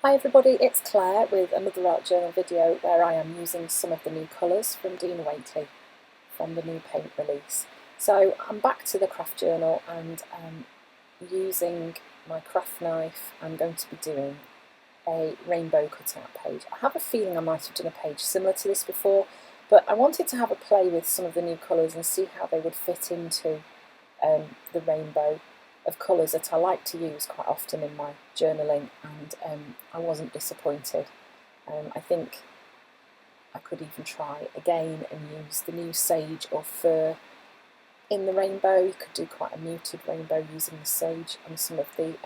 Hi everybody, it's Claire with another art journal video where I am using some of the new colours from Dina Wakley from the new paint release. So I'm back to the craft journal and using my craft knife I'm going to be doing a rainbow cutout page. I have a feeling I might have done a page similar to this before, but I wanted to have a play with some of the new colours and see how they would fit into the rainbow of colours that I like to use quite often in my journaling, and I wasn't disappointed. I think I could even try again and use the new sage or fir in the rainbow. You could do quite a muted rainbow using the sage, and some of the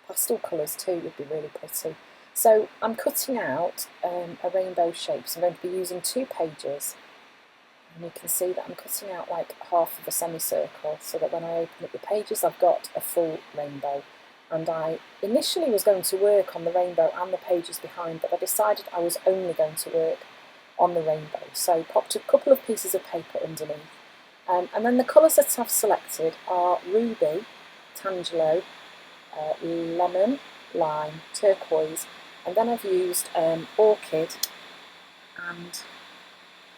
pastel colours too would be really pretty. So I'm cutting out a rainbow shape, so I'm going to be using 2 pages. And you can see that I'm cutting out like half of a semicircle so that when I open up the pages I've got a full rainbow. And I initially was going to work on the rainbow and the pages behind, but I decided I was only going to work on the rainbow. So I popped a couple of pieces of paper underneath. And then the colours that I've selected are ruby, tangelo, lemon, lime, turquoise, and then I've used orchid and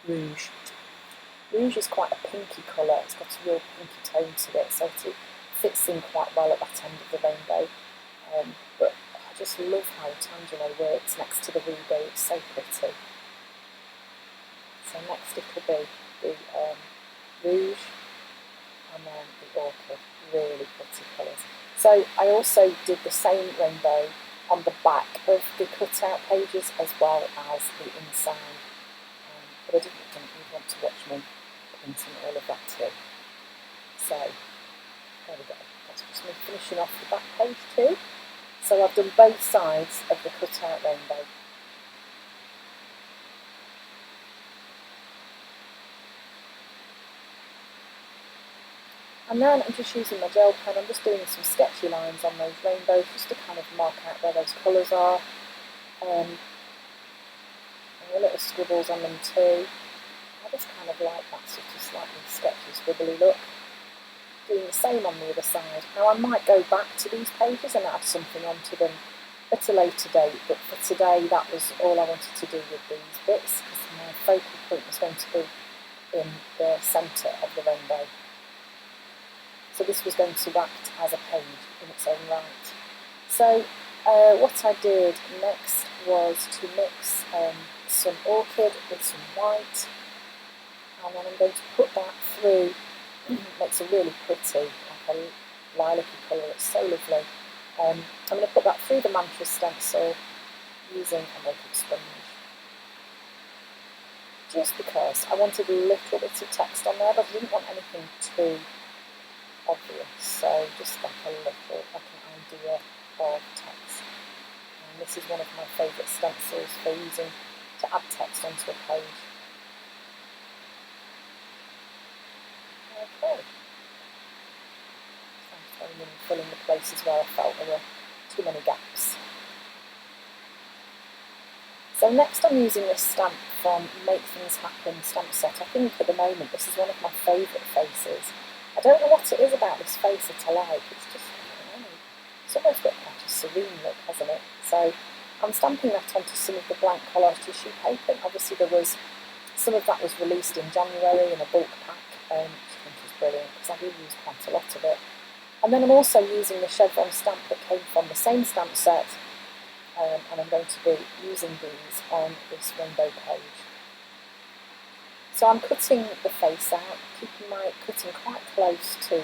rouge. Rouge is quite a pinky colour, it's got a real pinky tone to it, so it fits in quite well at that end of the rainbow. But I just love how tangelo works next to the ruby, it's so pretty. So next it'll be the rouge and then the orchid, really pretty colours. So I also did the same rainbow on the back of the cutout pages as well as the inside, but I didn't think you'd want to watch me painting all of that too. So there we go, that's just me finishing off the back page too. So I've done both sides of the cutout rainbow. And then I'm just using my gel pen, I'm just doing some sketchy lines on those rainbows just to kind of mark out where those colours are. And the little scribbles on them too. I just kind of like that sort of slightly sketchy, scribbly look. Doing the same on the other side. Now I might go back to these pages and add something onto them at a later date, but for today that was all I wanted to do with these bits, because my focal point was going to be in the centre of the rainbow. So this was going to act as a page in its own right. So what I did next was to mix some orchid with some white, and then I'm going to put that through. It makes a really pretty, like a lilac-y colour, it's so lovely. I'm going to put that through the mantra stencil using a makeup sponge. Just because I wanted a little bit of text on there, but I didn't want anything too obvious, so just like a little, like an idea of text. And this is one of my favourite stencils for using to add text onto a page. Okay. So I'm filling the places where I felt there were too many gaps. So next I'm using this stamp from Make Things Happen stamp set. I think at the moment this is one of my favourite faces. I don't know what it is about this face that I like, it's just, I don't know, it's almost got quite a serene look, hasn't it? So I'm stamping that onto some of the blank collage tissue paper, and obviously there was, some of that was released in January in a bulk pack, which I think is brilliant because I do use quite a lot of it. And then I'm also using the chevron stamp that came from the same stamp set, and I'm going to be using these on this rainbow page. So I'm cutting the face out, keeping my cutting quite close to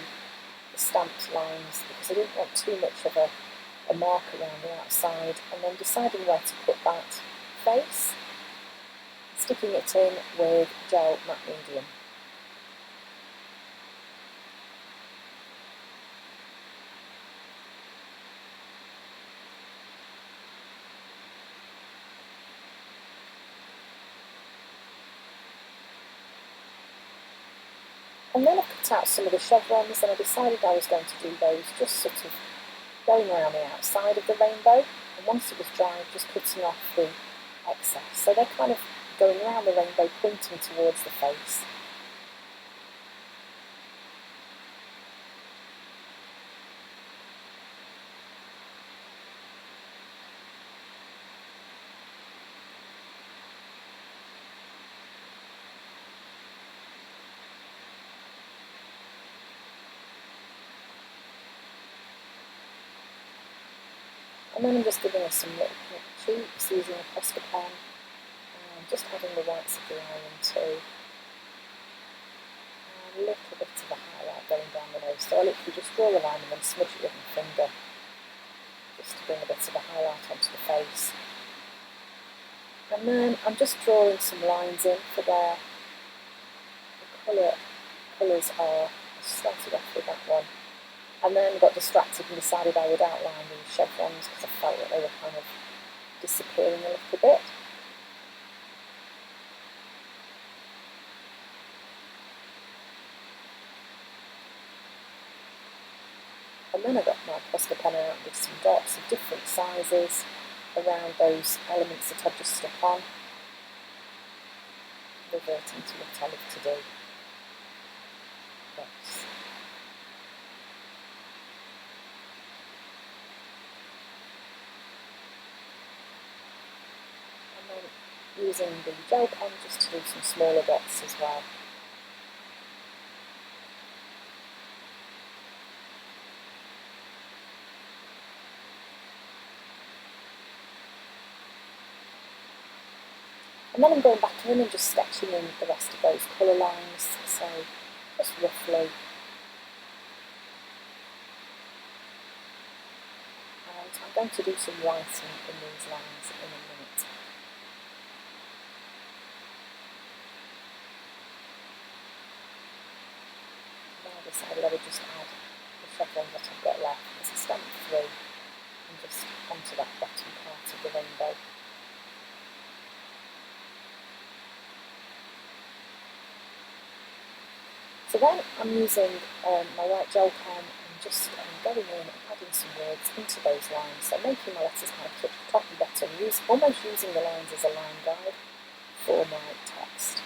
the stamped lines because I didn't want too much of a mark around the outside, and then deciding where to put that face, sticking it in with gel matte medium. And then I cut out some of the chevrons, and I decided I was going to do those just sort of going around the outside of the rainbow, and once it was dry, just cutting off the excess. So they're kind of going around the rainbow, pointing towards the face. And then I'm just giving us some little pink cheeks using a Posca pen, and just adding the whites of the eye in too. And a little bit of a highlight going down the nose. So I literally just draw a line and then smudge it with my finger, just to bring a bit of a highlight onto the face. And then I'm just drawing some lines in for there. The colours are, I started off with that one, and then got distracted and decided I would outline these chevrons because I felt that they were kind of disappearing a little bit. And then I got my Posca pen out with some dots of different sizes around those elements that I've just stuck on, reverting to what I love to do. Dots. And then using the gel pen just to do some smaller dots as well. And then I'm going back in and just sketching in the rest of those colour lines, so just roughly. And I'm going to do some writing in these lines in a minute. Now I decided I would just add the chevrons that I've got left as a stamp through and just onto that bottom part of the rainbow. So then I'm using my white gel pen and just going in and adding some words into those lines, so making my letters kind of touch the top and bottom, almost using the lines as a line guide for my text.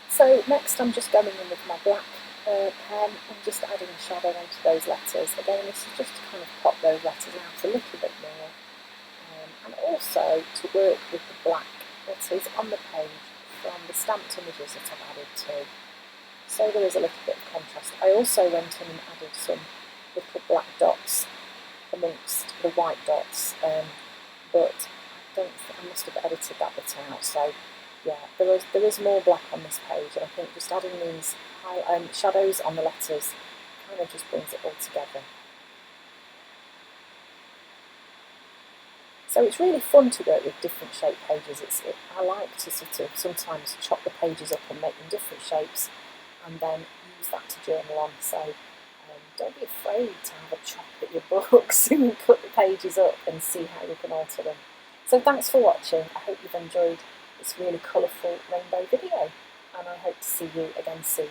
So next I'm just going in with my black pen and just adding a shadow onto those letters. Again, this is just to kind of pop those letters out a little bit more, and also to work with the black that is on the page from the stamped images that I've added too. So there is a little bit of contrast. I also went in and added some little black dots amongst the white dots, but I must have edited that bit out. So yeah, there is more black on this page, and I think just adding these shadows on the letters kind of just brings it all together. So it's really fun to work with different shaped pages. I like to sort of sometimes chop the pages up and make them different shapes and then use that to journal on. So don't be afraid to have a chop at your books and cut the pages up and see how you can alter them. So thanks for watching. I hope you've enjoyed this really colourful rainbow video, and I hope to see you again soon.